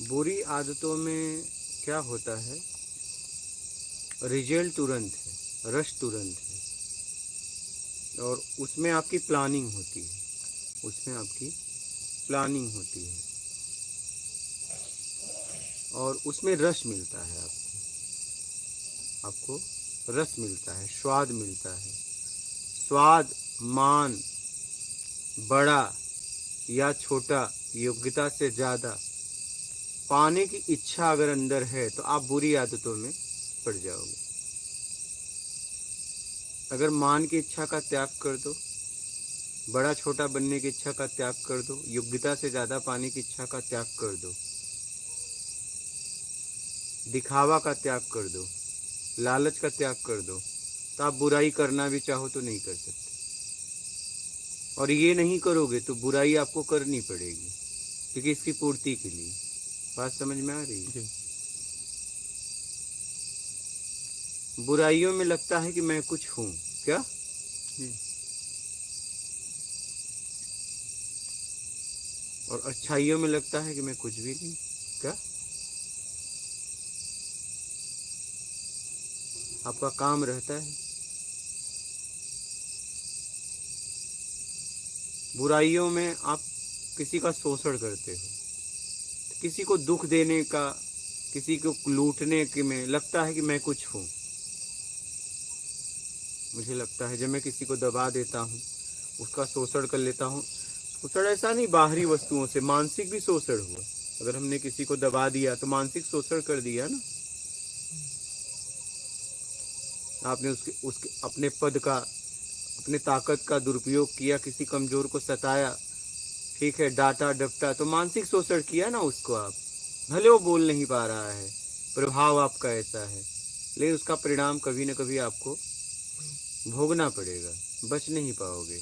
बुरी आदतों में क्या होता है, रिजल्ट तुरंत है, रश तुरंत है, और उसमें आपकी प्लानिंग होती है, उसमें आपकी प्लानिंग होती है, और उसमें रस मिलता है आपको रस मिलता है, स्वाद मिलता है। स्वाद, मान, बड़ा या छोटा, योग्यता से ज़्यादा पाने की इच्छा अगर अंदर है तो आप बुरी आदतों में पड़ जाओगे। अगर मान की इच्छा का त्याग कर दो, बड़ा छोटा बनने की इच्छा का त्याग कर दो, योग्यता से ज़्यादा पाने की इच्छा का त्याग कर दो, दिखावा का त्याग कर दो, लालच का त्याग कर दो, तो आप बुराई करना भी चाहो तो नहीं कर सकते। और ये नहीं करोगे तो बुराई आपको करनी पड़ेगी, क्योंकि इसकी पूर्ति के लिए। बात समझ में आ रही है? बुराइयों में लगता है कि मैं कुछ हूँ क्या जी, और अच्छाइयों में लगता है कि मैं कुछ भी नहीं क्या। आपका काम रहता है बुराइयों में, आप किसी का शोषण करते हो, किसी को दुख देने का, किसी को लूटने के में लगता है कि मैं कुछ हूँ। मुझे लगता है जब मैं किसी को दबा देता हूँ, उसका शोषण कर लेता हूँ, शोषण ऐसा नहीं बाहरी वस्तुओं से, मानसिक भी शोषण हुआ। अगर हमने किसी को दबा दिया तो मानसिक शोषण कर दिया ना। आपने उसके उसके अपने पद का, अपने ताकत का दुरुपयोग किया, किसी कमजोर को सताया, ठीक है, डांटा डपटा, तो मानसिक शोषण किया ना उसको आप। भले वो बोल नहीं पा रहा है, प्रभाव आपका ऐसा है, लेकिन उसका परिणाम कभी न कभी आपको भोगना पड़ेगा, बच नहीं पाओगे।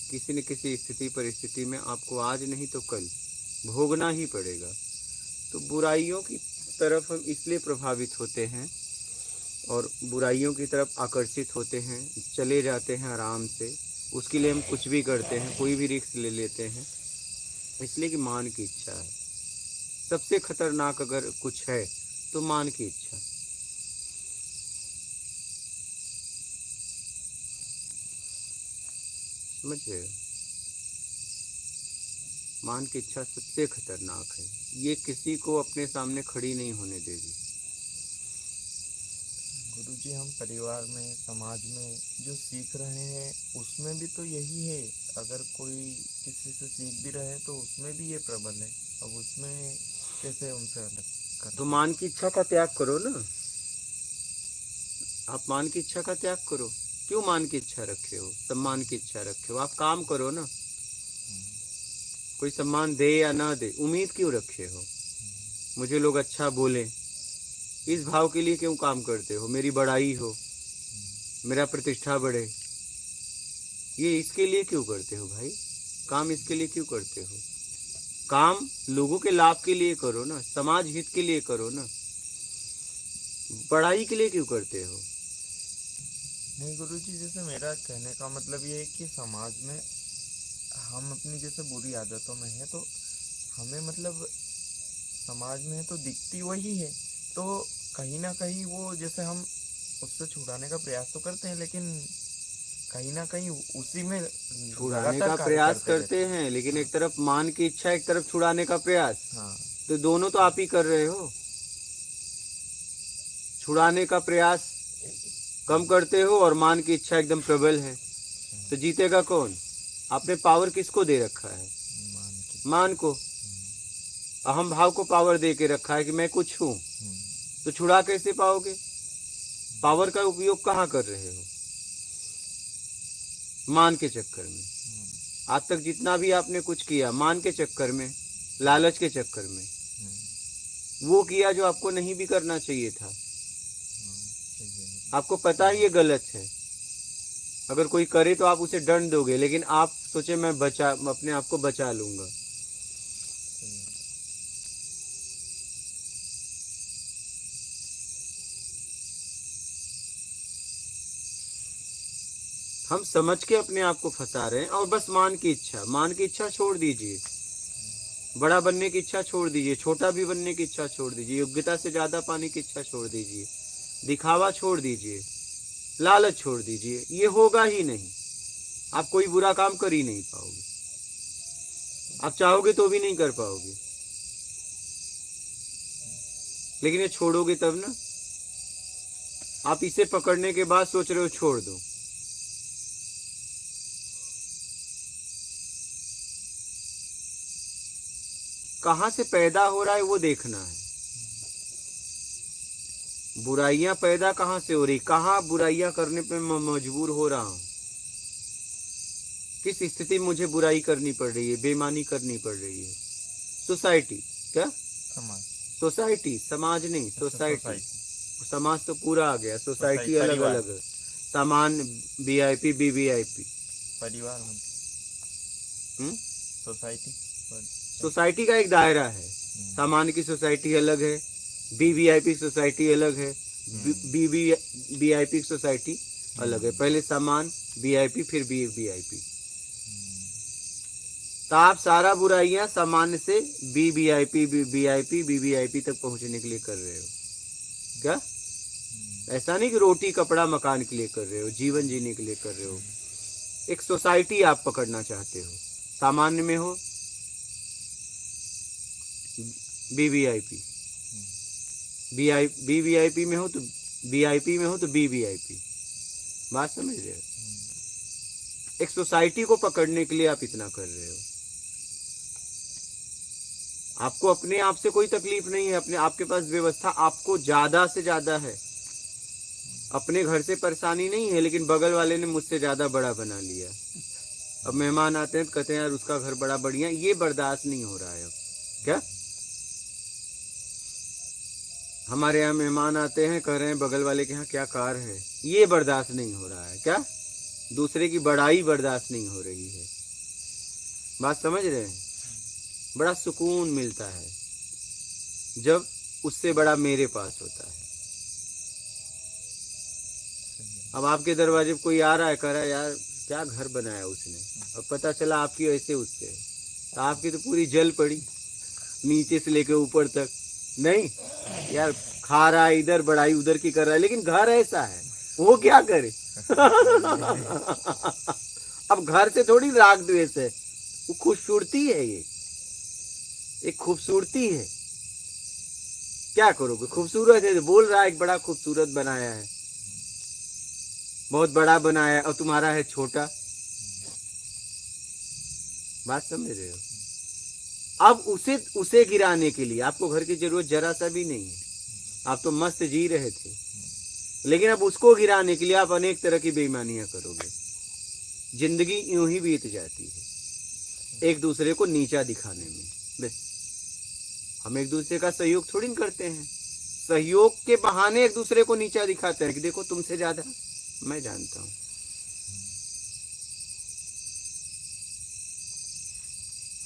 किसी न किसी स्थिति परिस्थिति में आपको आज नहीं तो कल भोगना ही पड़ेगा। तो बुराइयों की तरफ हम इसलिए प्रभावित होते हैं और बुराइयों की तरफ आकर्षित होते हैं, चले जाते हैं आराम से। उसके लिए हम कुछ भी करते हैं, कोई भी रिस्क ले लेते हैं, इसलिए कि मान की इच्छा है। सबसे खतरनाक अगर कुछ है तो मान की इच्छा। समझ गए? मान की इच्छा सबसे खतरनाक है, ये किसी को अपने सामने खड़ी नहीं होने देगी। गुरुजी, हम परिवार में, समाज में जो सीख रहे हैं उसमें भी तो यही है। अगर कोई किसी से सीख भी रहे तो उसमें भी ये प्रबल है। अब उसमें कैसे उनसे अलग कर तो मान सकते? की इच्छा का त्याग करो ना। आप मान की इच्छा का त्याग करो। क्यों मान की इच्छा रखे हो, सम्मान की इच्छा रखे हो? आप काम करो ना। कोई सम्मान दे या ना दे, उम्मीद क्यों रखे हो? मुझे लोग अच्छा बोले, इस भाव के लिए क्यों काम करते हो? मेरी बड़ाई हो, मेरा प्रतिष्ठा बढ़े, ये इसके लिए क्यों करते हो भाई? काम इसके लिए क्यों करते हो? काम लोगों के लाभ के लिए करो ना, समाज हित के लिए करो ना। बड़ाई के लिए क्यों करते हो? नहीं गुरुजी, जैसे मेरा कहने का मतलब ये है कि समाज में हम अपनी जैसे बुरी आदतों में है तो हमें मतलब समाज में है तो दिखती वही है, तो कहीं ना कहीं वो जैसे हम उससे छुड़ाने का प्रयास तो करते हैं, लेकिन कहीं ना कहीं उसी में छुड़ाने लगातार का कार्य प्रयास करते करते रहते हैं। हैं, लेकिन हाँ। एक तरफ मान की इच्छा, एक तरफ छुड़ाने का प्रयास, हाँ। तो दोनों तो आप ही कर रहे हो। छुड़ाने का प्रयास कम करते हो और मान की इच्छा एकदम प्रबल है, तो जीतेगा कौन? आपने पावर किसको दे रखा है? मान की। मान को, अहम भाव को पावर दे के रखा है कि मैं कुछ हूं। तो छुड़ा कैसे पाओगे? पावर का उपयोग कहाँ कर रहे हो? मान के चक्कर में। आज तक जितना भी आपने कुछ किया, मान के चक्कर में, लालच के चक्कर में, वो किया जो आपको नहीं भी करना चाहिए था। आपको पता ही ये गलत है, अगर कोई करे तो आप उसे दंड दोगे, लेकिन आप सोचे मैं अपने आप को बचा लूंगा। हम समझ के अपने आप को फंसा रहे हैं, और बस मान की इच्छा, मान की इच्छा छोड़ दीजिए। बड़ा बनने की इच्छा छोड़ दीजिए, छोटा भी बनने की इच्छा छोड़ दीजिए, योग्यता से ज्यादा पाने की इच्छा छोड़ दीजिए, दिखावा छोड़ दीजिए, लालच छोड़ दीजिए। ये होगा ही नहीं। आप कोई बुरा काम कर ही नहीं पाओगे। आप चाहोगे तो भी नहीं कर पाओगे, लेकिन ये छोड़ोगे तब ना। आप इसे पकड़ने के बाद सोच रहे हो छोड़ दो। कहां से पैदा हो रहा है वो देखना है। बुराइयां पैदा कहां से हो रही, कहां बुराइयां करने पे मैं मजबूर हो रहा हूं, किस स्थिति में मुझे बुराई करनी पड़ रही है, बेईमानी करनी पड़ रही है। सोसाइटी, क्या समाज, सोसाइटी, समाज नहीं, अच्छा सोसाइटी। सोसाइटी, समाज तो पूरा आ गया, सोसाइटी अलग परिवार, अलग है। सामान वीआईपी वीवीआईपी। परिवार मतलब सोसाइटी, सोसाइटी का एक दायरा है। सामान्य की सोसाइटी अलग है, वीवीआईपी सोसाइटी अलग है, वीवीआईपी सोसाइटी अलग है। पहले सामान वीआईपी फिर वीवीआईपी। तो आप सारा बुराइयां सामान्य से वीवीआईपी वीवीआईपी वीवीआईपी तक पहुंचने के लिए कर रहे हो। क्या ऐसा नहीं कि रोटी कपड़ा मकान के लिए कर रहे हो, जीवन जीने के लिए कर रहे हो। एक सोसाइटी आप पकड़ना चाहते हो। सामान्य में हो वीवीआईपी, वीवीआईपी में हो तो वीआईपी में हो तो वीवीआईपी। बात समझ रहे हो? एक सोसाइटी को पकड़ने के लिए आप इतना कर रहे हो। आपको अपने आप से कोई तकलीफ नहीं है, अपने आपके पास व्यवस्था आपको ज्यादा से ज्यादा है। अपने घर से परेशानी नहीं है, लेकिन बगल वाले ने मुझसे ज्यादा बड़ा बना लिया। अब मेहमान आते हैं तो कहते हैं यार उसका घर बड़ा बढ़िया, ये बर्दाश्त नहीं हो रहा है। अब क्या हमारे यहाँ मेहमान आते हैं, कह रहे हैं बगल वाले के यहाँ क्या कार है, ये बर्दाश्त नहीं हो रहा है। क्या दूसरे की बड़ाई बर्दाश्त नहीं हो रही है। बात समझ रहे हैं? बड़ा सुकून मिलता है जब उससे बड़ा मेरे पास होता है। अब आपके दरवाजे पे कोई आ रहा है, कह रहा है यार क्या घर बनाया उसने, अब पता चला आपकी ऐसे उससे, तो आपकी तो पूरी जल पड़ी नीचे से लेकर ऊपर तक। नहीं यार, खा रहा है इधर, बड़ाई उधर की कर रहा है, लेकिन घर ऐसा है, वो क्या करे। अब घर से थोड़ी राग द्वेष है, वो खूबसूरती है। ये एक खूबसूरती है। क्या करोगे, खूबसूरत है, बोल रहा है एक बड़ा खूबसूरत बनाया है, बहुत बड़ा बनाया है, और तुम्हारा है छोटा। बात समझ रहे हो? अब उसे गिराने के लिए आपको घर की जरूरत जरा सा भी नहीं है। आप तो मस्त जी रहे थे, लेकिन अब उसको गिराने के लिए आप अनेक तरह की बेईमानियां करोगे। जिंदगी यूं ही बीत जाती है एक दूसरे को नीचा दिखाने में। बस हम एक दूसरे का सहयोग थोड़ी न करते हैं, सहयोग के बहाने एक दूसरे को नीचा दिखाते हैं कि देखो तुमसे ज्यादा मैं जानता हूं।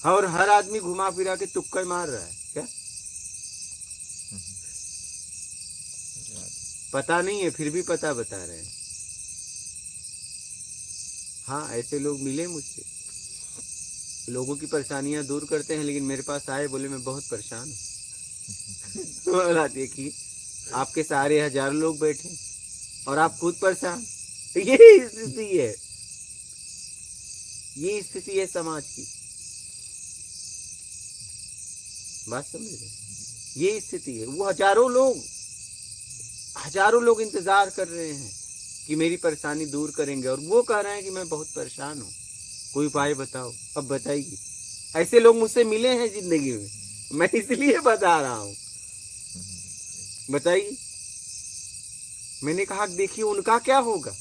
और हर आदमी घुमा फिरा के तुक्का मार रहा है। क्या पता नहीं है, फिर भी पता बता रहे हैं। हाँ, ऐसे लोग मिले मुझसे, लोगों की परेशानियां दूर करते हैं, लेकिन मेरे पास आए, बोले मैं बहुत परेशान हूँ। बोला देखिए आपके सारे हजारों लोग बैठे और आप खुद परेशान। ये स्थिति है, ये स्थिति है समाज की। बात समझ रहे? ये स्थिति है। वो हजारों लोग इंतजार कर रहे हैं कि मेरी परेशानी दूर करेंगे, और वो कह रहे हैं कि मैं बहुत परेशान हूँ, कोई उपाय बताओ। अब बताइए, ऐसे लोग मुझसे मिले हैं जिंदगी में, मैं इसलिए बता रहा हूँ। बताइए। मैंने कहा देखिए उनका क्या होगा।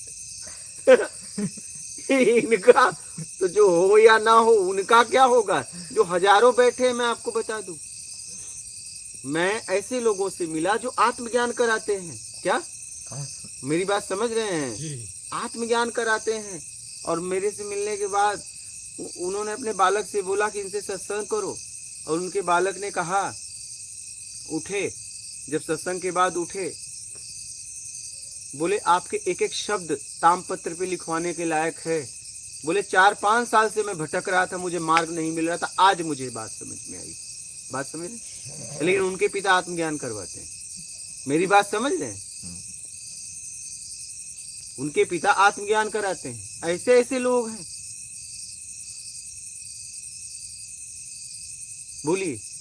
इनका तो जो हो या ना हो, उनका क्या होगा। जो हजारों बैठे हैं, मैं आपको बता दूं, मैं ऐसे लोगों से मिला जो आत्मज्ञान कराते हैं। क्या मेरी बात समझ रहे हैं? आत्मज्ञान कराते हैं, और मेरे से मिलने के बाद उन्होंने अपने बालक से बोला कि इनसे सत्संग करो, और उनके बालक ने कहा, उठे, जब सत्संग के बाद उठे, बोले आपके एक एक शब्द तामपत्र पे लिखवाने के लायक है। बोले 4-5 साल से मैं भटक रहा था, मुझे मार्ग नहीं मिल रहा था, आज मुझे बात समझ में आई। बात समझ रहे? लेकिन उनके पिता आत्मज्ञान करवाते हैं। मेरी बात समझ रहे हैं? उनके पिता आत्मज्ञान कराते हैं। ऐसे ऐसे लोग हैं। बोलिए।